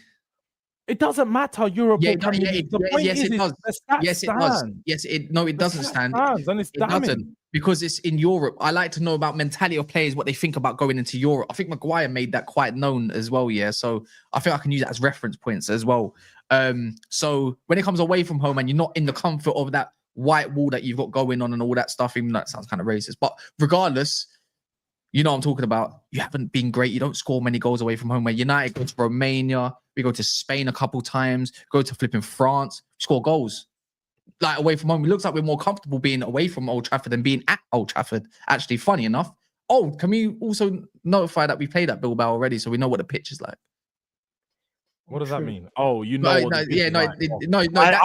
It doesn't matter Europe or Premier League. The point is, it does. Yes, it does. Yes, it doesn't stand. And it's it doesn't because it's in Europe. I like to know about mentality of players, what they think about going into Europe. I think Maguire made that quite known as well. Yeah, so I think I can use that as reference points as well. So when it comes away from home and you're not in the comfort of that white wall that you've got going on and all that stuff, even though that sounds kind of racist, but regardless, you know what I'm talking about. You haven't been great. You don't score many goals away from home. Where United go to Romania, we go to Spain a couple times, go to flipping France, score goals. Like away from home, it looks like we're more comfortable being away from Old Trafford than being at Old Trafford. Actually, funny enough. Oh, can we also notify that we played at Bilbao already, so we know what the pitch is like? What does that mean? Oh, you know. I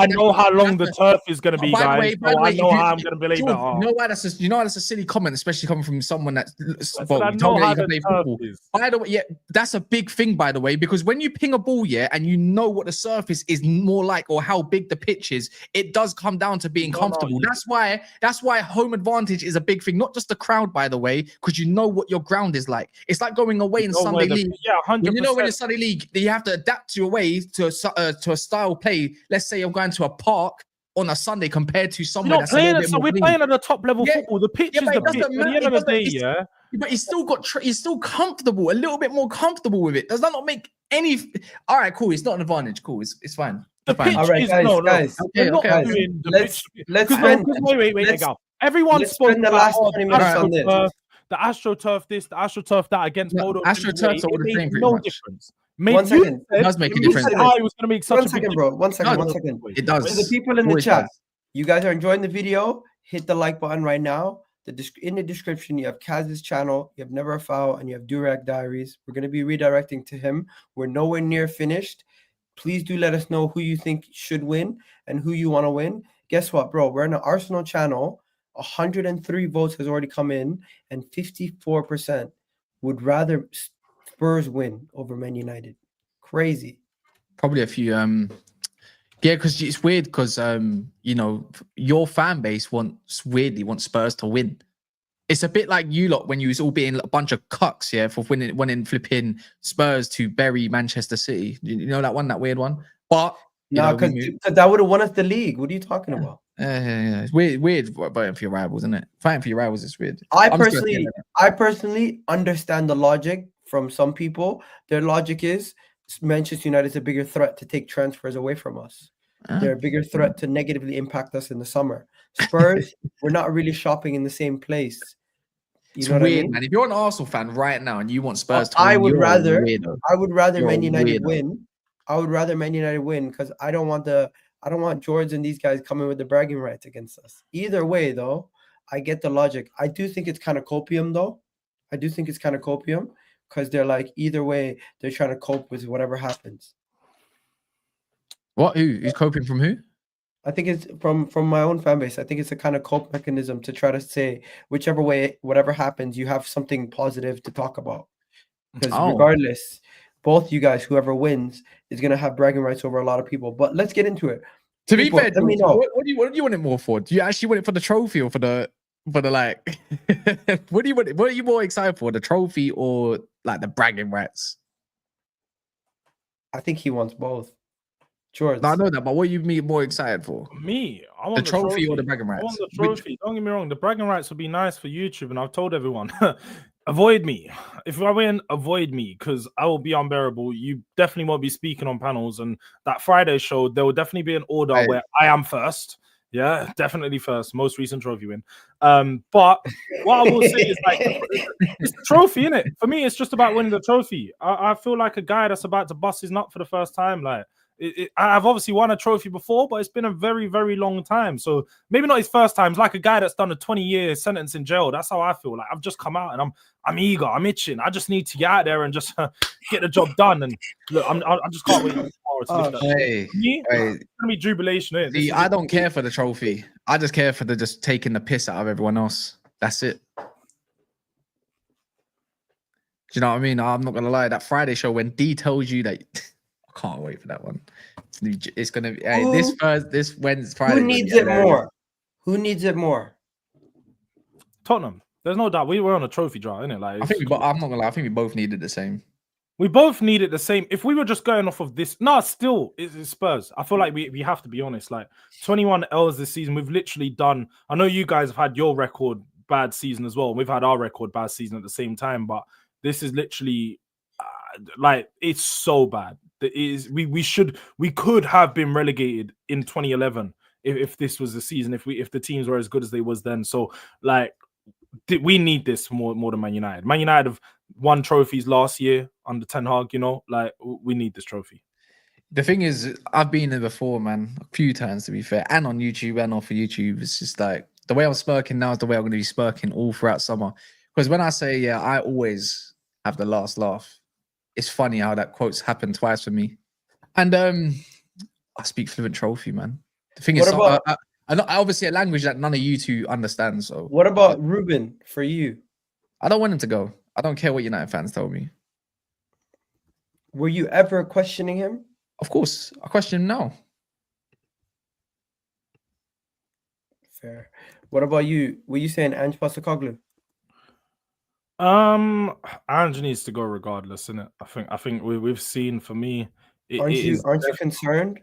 know how long the turf is going to be, guys. I know how I'm going to believe it. You know why that's a silly comment, especially coming from someone that's I know how the turf is. By the way, yeah, that's a big thing, by the way, because when you ping a ball, and you know what the surface is more like or how big the pitch is, it does come down to being comfortable. That's why home advantage is a big thing, not just the crowd, by the way, because you know what your ground is like. It's like going away in Sunday League. Yeah, 100%. When you know when in Sunday League, you have to adapt your way to a style play. Let's say you're going to a park on a Sunday compared to somewhere that's playing. So we're playing at the top level football. The pitch is the pitch. At the end of the day, but he's still comfortable, a little bit more comfortable with it. Does that not make any? All right, cool. It's not an advantage. Cool. It's fine. The pitch all right, is guys. Wait. Everyone spoke the last 20 minutes on this. The AstroTurf this, the AstroTurf that against Bodo. AstroTurf's all the same. No difference. 1 second. It does make a difference. I was going to make such 1 second, bro. 1 second. 1 second. It does. For the people in the chat, you guys are enjoying the video. Hit the like button right now. In the description, you have Kaz's channel, you have Never a Foul, and you have Durag Diaries. We're going to be redirecting to him. We're nowhere near finished. Please do let us know who you think should win and who you want to win. Guess what, bro? We're in the Arsenal channel. 103 votes has already come in, and 54% would rather Spurs win over Man United. Crazy. Probably a few. Because it's weird because your fan base wants Spurs to win. It's a bit like you lot when you was all being a bunch of cucks, for winning flipping Spurs to bury Manchester City. You know that weird one. But because that would have won us the league. What are you talking about? Yeah. It's weird fighting for your rivals, isn't it? Fighting for your rivals is weird. I personally understand the logic from some people. Their logic is Manchester United is a bigger threat to take transfers away from us. They're a bigger threat to negatively impact us in the summer. Spurs, we're not really shopping in the same place. It's weird, man. If you're an Arsenal fan right now and you want Spurs to win, I would rather Man United win. I would rather Man United win because I don't want JORDS and these guys coming with the bragging rights against us. Either way, though, I get the logic. I do think it's kind of copium, though. Because they're like, either way, they're trying to cope with whatever happens. What? Who's coping from who? I think it's from my own fan base. I think it's a kind of cope mechanism to try to say, whichever way, whatever happens, you have something positive to talk about. Because regardless, both you guys, whoever wins, is going to have bragging rights over a lot of people. But let's get into it. To be fair, let me know. What do you want it more for? Do you actually want it for the trophy or for the like? What do you want? What are you more excited for? The trophy or like the bragging rights? I think he wants both. Sure. No, I know that, but what are you more excited for? Me, I want the trophy or the bragging rights? I want the trophy. Don't get me wrong. The bragging rights would be nice for YouTube, and I've told everyone, avoid me. If I win, avoid me because I will be unbearable. You definitely won't be speaking on panels, and that Friday show, there will definitely be an order where I am first. Yeah, definitely first. Most recent trophy win. But what I will say is like it's the trophy, innit? For me, it's just about winning the trophy. I feel like a guy that's about to bust his nut for the first time. Like I've obviously won a trophy before, but it's been a very, very long time. So maybe not his first time. It's like a guy that's done a 20-year sentence in jail. That's how I feel. Like I've just come out and I'm eager. I'm itching. I just need to get out there and just get the job done. And look, I just can't wait tomorrow to lift that. It's gonna be jubilation. See, I don't care for the trophy. I just care for the just taking the piss out of everyone else. That's it. Do you know what I mean? I'm not gonna lie. That Friday show when D tells you that. I can't wait for that one. It's gonna be this Wednesday, Friday. Who needs it more? Who needs it more? Tottenham. There's no doubt. We were on a trophy draw, innit? Like I'm not gonna lie. I think we both needed the same. We both needed the same. If we were just going off of this, still it's Spurs. I feel like we have to be honest. Like 21 L's this season, we've literally done. I know you guys have had your record bad season as well. We've had our record bad season at the same time, but this is literally like it's so bad. We could have been relegated in 2011 if this was the season, if the teams were as good as they was then. So like we need this more than Man United. Man United have won trophies last year under Ten Hag, you know, like we need this trophy. The thing is, I've been there before, man, a few times to be fair, and on YouTube and off of YouTube. It's just like the way I'm smirking now is the way I'm going to be smirking all throughout summer. Because when I say, I always have the last laugh. It's funny how that quote's happened twice for me. And I speak fluent trophy, man. The thing is, obviously a language that none of you two understand. So what about Ruben for you? I don't want him to go. I don't care what United fans tell me. Were you ever questioning him? Of course. I question him now. Fair. What about you? Were you saying Ange Postecoglou? Ange needs to go regardless, innit? I think we've seen, for me, aren't you concerned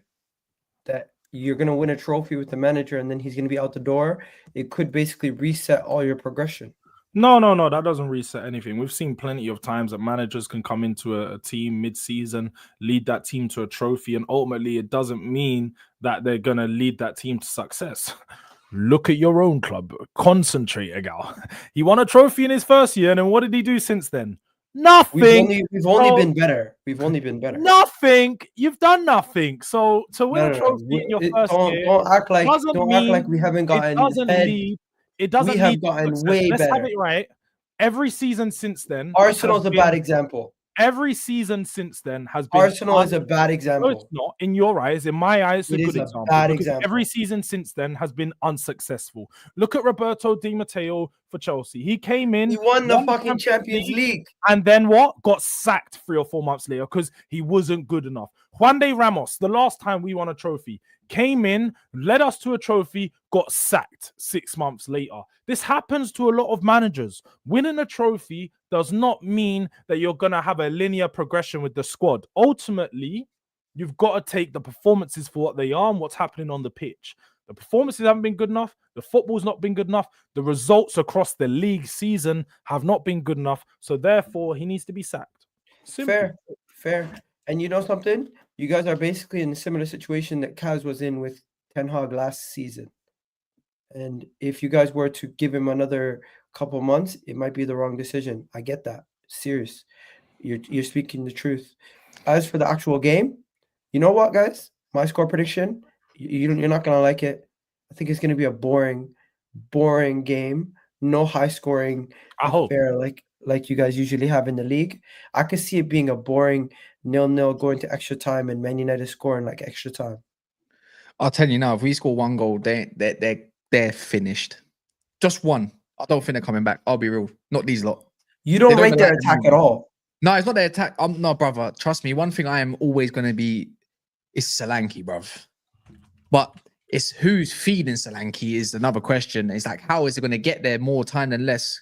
that you're gonna win a trophy with the manager and then he's gonna be out the door? It could basically reset all your progression. No, that doesn't reset anything. We've seen plenty of times that managers can come into a team mid-season, lead that team to a trophy, and ultimately it doesn't mean that they're gonna lead that team to success. Look at your own club. Concentrate, Agal. He won a trophy in his first year, and then what did he do since then? Nothing. We've only been better. We've only been better. Nothing. You've done nothing. So to win a trophy in your first year, don't act like we haven't gotten. It doesn't we have gotten way better. Let's have it right. Every season since then, Arsenal's a bad example. Every season since then has been. Arsenal is a bad example. No, it's not. In your eyes, in my eyes, it's a good example. Bad example. Every season since then has been unsuccessful. Look at Roberto Di Matteo for Chelsea. He came in. He won the fucking Champions League. And then what? Got sacked 3 or 4 months later because he wasn't good enough. Juan de Ramos, the last time we won a trophy, came in, led us to a trophy, got sacked 6 months later. This happens to a lot of managers. Winning a trophy does not mean that you're going to have a linear progression with the squad. Ultimately, you've got to take the performances for what they are and what's happening on the pitch. The performances haven't been good enough. The football's not been good enough. The results across the league season have not been good enough. So therefore, he needs to be sacked. Simple. Fair. And you know something? You guys are basically in a similar situation that KAS was in with Ten Hag last season. And if you guys were to give him another couple months, it might be the wrong decision. I get that. Serious. You're speaking the truth. As for the actual game, you know what, guys? My score prediction, you're not going to like it. I think it's going to be a boring game. No high scoring affair like you guys usually have in the league. I could see it being a boring 0-0 going to extra time and Man United scoring like extra time. I'll tell you now, if we score 1 goal, they're finished. Just 1. I don't think they're coming back. I'll be real. Not these lot. You don't rate their attack at all. No, it's not their attack. No, brother. Trust me. One thing I am always going to be is Solanke, bruv. But it's who's feeding Solanke is another question. It's like, how is it going to get there more time than less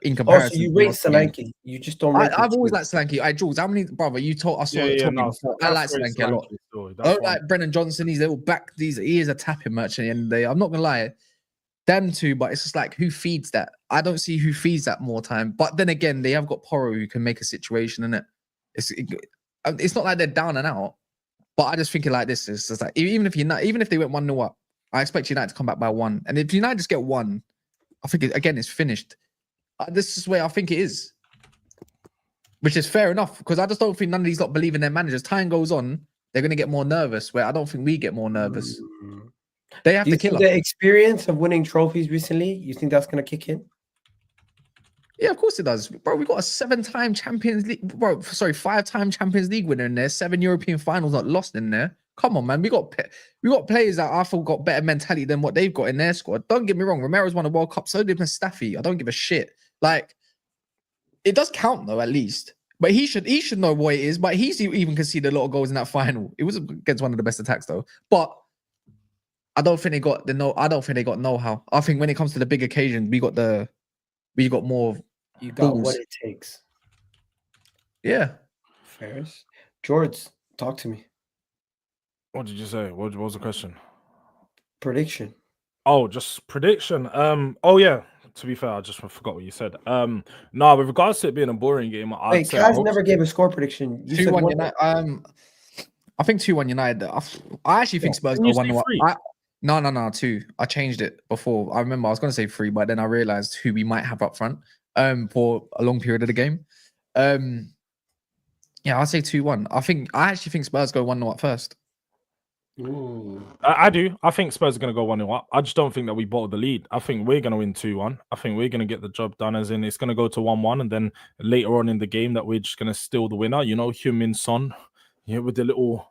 in comparison? So you rate Solanke. You just don't rate I've always liked Solanke. Jules, how many, brother, you told us. I like Solanke a lot. I don't like Brennan Johnson. He's little back. He is a tapping merchant at the end of the day. I'm not going to lie. Them two, but it's just like, who feeds that? I don't see who feeds that more time. But then again, they have got Porro who can make a situation in it. It's not like they're down and out. But I just think it like this. It's just like, even if they went 1-0 up, I expect United to come back by 1. And if United just get 1, I think it's finished. This is where I think it is, which is fair enough because I just don't think none of these lot believe in their managers. Time goes on, They're going to get more nervous, where I don't think we get more nervous. They have Do you to kill think us. the experience of winning trophies recently, you think that's going to kick in? Yeah, of course it does. Bro, we got a 7-time Champions League, 5-time Champions League winner in there, 7 European finals not lost in there. Come on, man. We got players that I feel got better mentality than what they've got in their squad. Don't get me wrong. Romero's won a World Cup, so did Mustafi. I don't give a shit. Like, it does count though, at least. But he should know what it is. But he's even conceded a lot of goals in that final. It was against one of the best attacks though. But I don't think they got know-how. I think when it comes to the big occasions, we got more. You got balls. what it takes. Yeah. Fairs. JORDS, talk to me. What did you say? What was the question? Prediction. Oh, just prediction. Oh yeah. To be fair, I just forgot what you said. No, with regards to it being a boring game, Wait, KAS never gave a score prediction. You 2-1 United. I think 2-1 United. I actually think Spurs go 1-1. No, 2. I changed it before. I remember I was going to say 3, but then I realized who we might have up front for a long period of the game. Yeah, I'll say 2-1. I actually think Spurs go 1-0 up first. Ooh. I do. I think Spurs are going to go 1-0 up. I just don't think that we bottled the lead. I think we're going to win 2-1. I think we're going to get the job done, as in it's going to go to 1-1, and then later on in the game that we're just going to steal the winner. You know, Heung-min Son, with the little,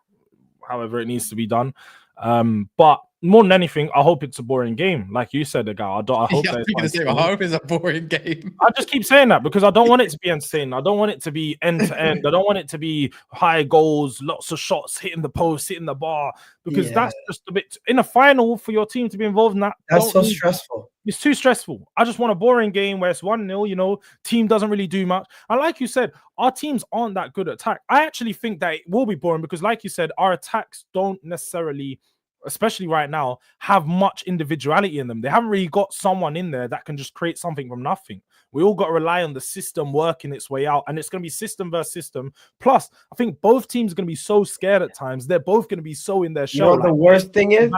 however it needs to be done. But more than anything, I hope it's a boring game. Like you said, I hope I hope it's a boring game. I just keep saying that because I don't want it to be insane. I don't want it to be end to end. I don't want it to be high goals, lots of shots, hitting the post, hitting the bar, because that's just a bit in a final for your team to be involved in that. That's so stressful. It's too stressful. I just want a boring game where it's 1-0, you know, team doesn't really do much. And like you said, our teams aren't that good at attack. I actually think that it will be boring because, like you said, our attacks don't necessarily, especially right now, have much individuality in them. They haven't really got someone in there that can just create something from nothing. We all got to rely on the system working its way out, and it's going to be system versus system. Plus, I think both teams are going to be so scared at times. They're both going to be so in their shell. You know what the worst thing is?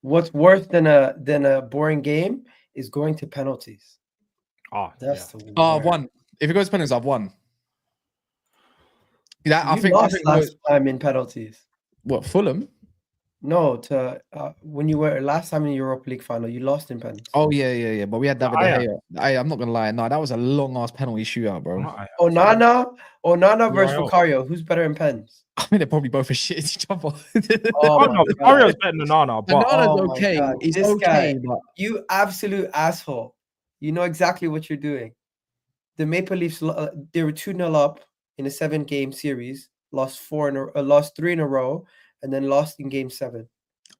What's worse than a boring game is going to penalties. That's the worst. I've won. If it goes to penalties, I've won. Yeah, I think last time in penalties. What, Fulham? No, when you were last time in the Europa League final, you lost in penalties. Oh yeah. But we had David De Gea. I'm not gonna lie. No, that was a long ass penalty shootout, bro. Onana versus Vicario. Who's better in pens? I mean, they're probably both as shit as each other. Vicario's better than Onana, but Onana's okay. He's okay. But... You absolute asshole. You know exactly what you're doing. The Maple Leafs, they were 2-0 up in a 7-game series, lost 3 in a row, and then lost in game 7.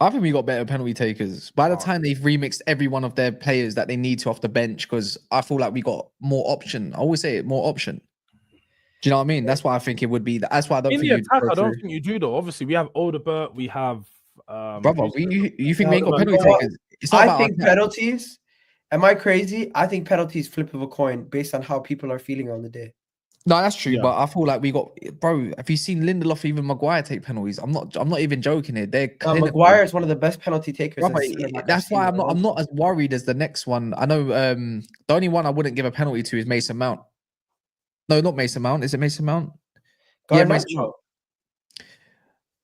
I think we got better penalty takers. By the time they've remixed every one of their players that they need to off the bench, because I feel like we got more option. I always say it, more option. Do you know what I mean? That's why I think it would be. That's why I don't think in the attack, I don't think you do though. Obviously, we have Odebert, we have brother. You think we ain't got penalty takers? I think penalties. Am I crazy? I think penalties flip of a coin based on how people are feeling on the day. No, that's true, but I feel like we got, bro. Have you seen Lindelof, even Maguire take penalties? I'm not even joking here. Maguire is one of the best penalty takers. That's why I'm not as worried as the next one. I know the only one I wouldn't give a penalty to is Mason Mount. No, not Mason Mount. Is it Mason Mount? Yeah, Mason Mount.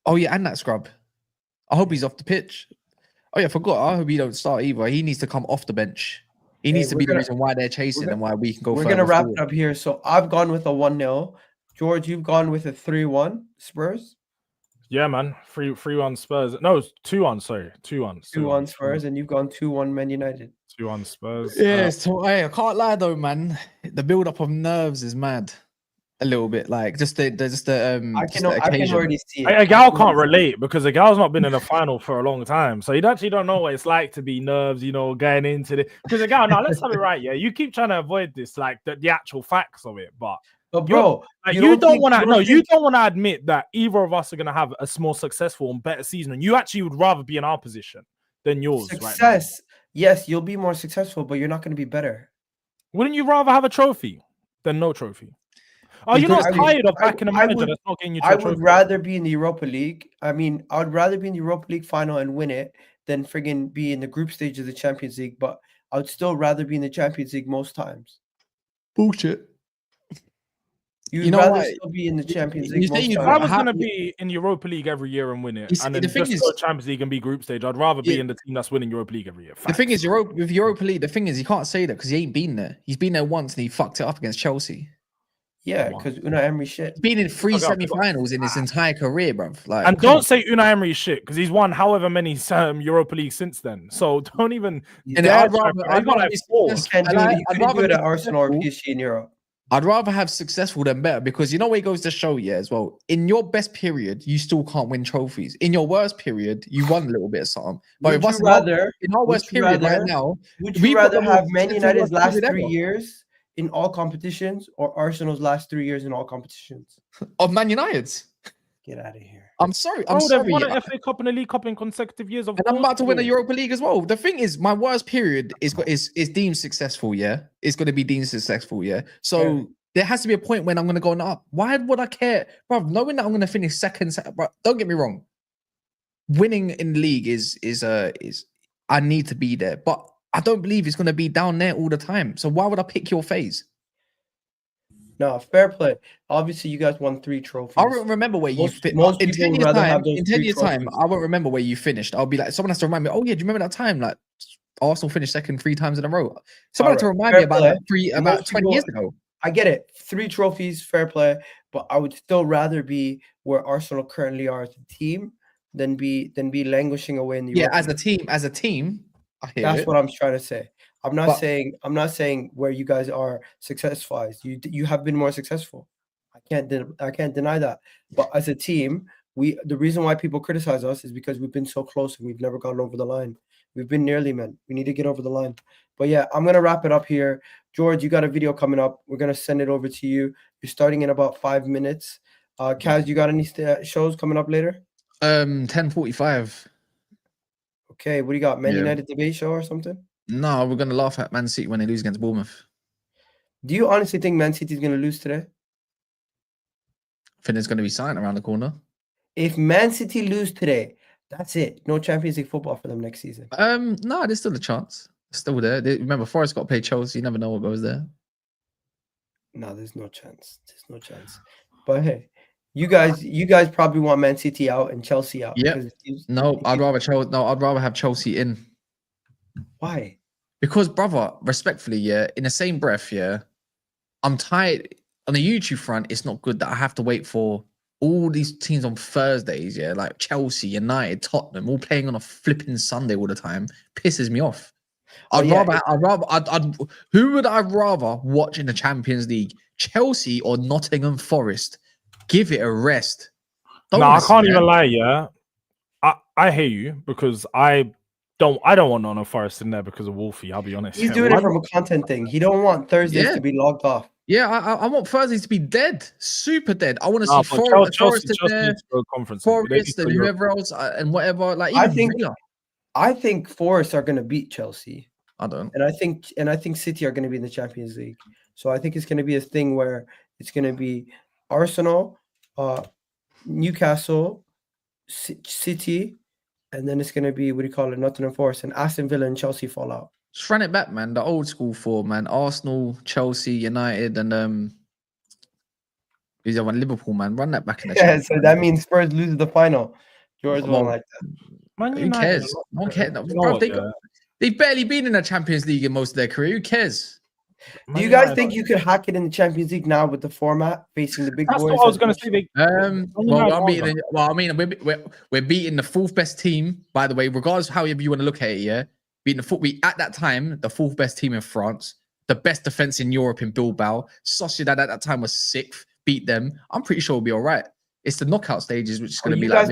Oh yeah, and that scrub. I hope he's off the pitch. Oh yeah, I forgot. I hope he don't start either. He needs to come off the bench. He needs to be the reason why they're chasing and why we can go. We're gonna wrap it up here. So I've gone with a 1-0. George, you've gone with a 3-1 Spurs. Yeah, man. 3-1 Spurs. No, it's 2-1. Sorry, 2-1. 2-1 Spurs, and you've gone 2-1 Man United. 2-1 Spurs. Yeah, so hey, I can't lie though, man. The build up of nerves is mad. A little bit, like just the I can already see it. A gal can't relate because a gal's not been in a final for a long time, so you actually don't know what it's like to be nerves, you know, going into the. Because a gal, now let's have it right, yeah. You keep trying to avoid this, like the actual facts of it, but bro, you don't want to admit that either of us are gonna have a more successful and better season, and you actually would rather be in our position than yours. Success, right now. Yes, you'll be more successful, but you're not going to be better. Wouldn't you rather have a trophy than no trophy? Oh, you're not tired of backing a manager that's not getting you to a trophy? I would rather be in the Europa League. I mean, I would rather be in the Europa League final and win it than friggin' be in the group stage of the Champions League. But I would still rather be in the Champions League most times. Bullshit. You'd rather still be in the Champions League. If I was going to be in Europa League every year and win it, and then just go Champions League and be group stage, I'd rather be in the team that's winning Europa League every year. Facts. The thing is, with Europa League, the thing is, he can't say that because he ain't been there. He's been there once and he fucked it up against Chelsea. Yeah, because Unai Emery shit. He's been in 3 semi-finals in his entire career, bruv. Like, and don't say Unai Emery shit because he's won however many Europa League since then. So don't even. And I'd rather do it at Arsenal or PSG in Europe. I'd rather have successful than better because you know where it goes to show you as well. In your best period, you still can't win trophies. In your worst period, you won a little bit of something. But in our worst period right now, would you rather have Man United's last 3 years in all competitions or Arsenal's last 3 years in all competitions? Of Man United's? Get out of here. I'm sorry. I'm sorry. They've won an FA Cup and a League Cup in consecutive years. And I'm about to win a Europa League as well. The thing is, my worst period is deemed successful, yeah? It's going to be deemed successful, yeah? So there has to be a point when I'm going to go up. Why would I care? Bro, knowing that I'm going to finish second, bro, don't get me wrong. Winning in the league is I need to be there. But I don't believe it's going to be down there all the time. So why would I pick your phase? No, fair play. Obviously, you guys won 3 trophies. I don't remember where you finished. In 10 years' time, I won't remember where you finished. I'll be like, someone has to remind me, oh, yeah, do you remember that time? Like, Arsenal finished second 3 times in a row. Someone has to remind me about that about 20 years ago. I get it. 3 trophies, fair play. But I would still rather be where Arsenal currently are as a team than be languishing away in the Europa League. As a team. That's what I'm trying to say. I'm not saying where you guys are success-wise. You have been more successful. I can't deny that. But as a team, the reason why people criticize us is because we've been so close and we've never gotten over the line. We've been nearly, man. We need to get over the line. But yeah, I'm gonna wrap it up here. George, you got a video coming up. We're gonna send it over to you. You're starting in about 5 minutes. Kaz, you got any shows coming up later? 10:45. Okay, what do you got? Man United debate show or something? No, we're gonna laugh at Man City when they lose against Bournemouth. Do you honestly think Man City is gonna lose today? I think there's gonna be something around the corner. If Man City lose today, that's it. No Champions League football for them next season. No, there's still a chance. It's still there. Remember, Forest got to play Chelsea. You never know what goes there. No, there's no chance. There's no chance. But hey, you guys probably want Man City out and Chelsea out. Yeah. I'd rather have Chelsea in. Why? Because, brother, respectfully, yeah, in the same breath, yeah, I'm tired. On the YouTube front, it's not good that I have to wait for all these teams on Thursdays, yeah, like Chelsea, United, Tottenham, all playing on a flipping Sunday all the time. Pisses me off. Who would I rather watch in the Champions League? Chelsea or Nottingham Forest? Give it a rest. I can't even lie, yeah. I hear you because I don't want Nottingham Forest in there because of Wolfie, I'll be honest. He's doing it from a content thing. He don't want Thursdays to be logged off. Yeah, I want Thursdays to be dead, super dead. I want to see Forest in there, Forest and whoever else and whatever. Like I think Forest are going to beat Chelsea. I don't. And I think City are going to be in the Champions League. So I think it's going to be a thing where it's going to be Arsenal, Newcastle, City, and then it's going to be Nottingham Forest, and Aston Villa and Chelsea fall out. Just run it back, man. The old school form, man. Arsenal, Chelsea, United, and who's the one? Liverpool, man. Run that back in the so that means Spurs lose the final. George won't like that. Man, who cares? No one cares. They've barely been in the Champions League in most of their career. Who cares? Do you guys think you could hack it in the Champions League now with the format facing the big boys? That's what I was going to say. We're beating the 4th best team, by the way, regardless of however you want to look at it, yeah? Beating at that time, the 4th best team in France, the best defense in Europe in Bilbao. Sociedad at that time was 6th, beat them. I'm pretty sure we'll be all right. It's the knockout stages, which is going to be like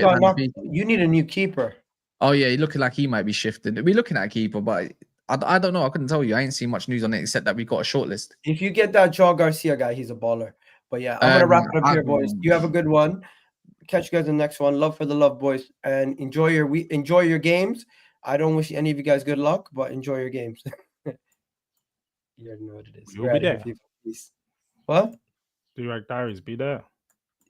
you need a new keeper. Oh, yeah, you're looking like he might be shifted. We're looking at a keeper, but I don't know. I couldn't tell you. I ain't seen much news on it except that we got a shortlist. If you get that Joao Garcia guy, he's a baller. But yeah, I'm going to wrap it up here, boys. You have a good one. Catch you guys in the next one. Love for the love, boys. And enjoy your games. I don't wish any of you guys good luck, but enjoy your games. You already know what it is. You'll be there. Peace. What? Do like diaries, be there.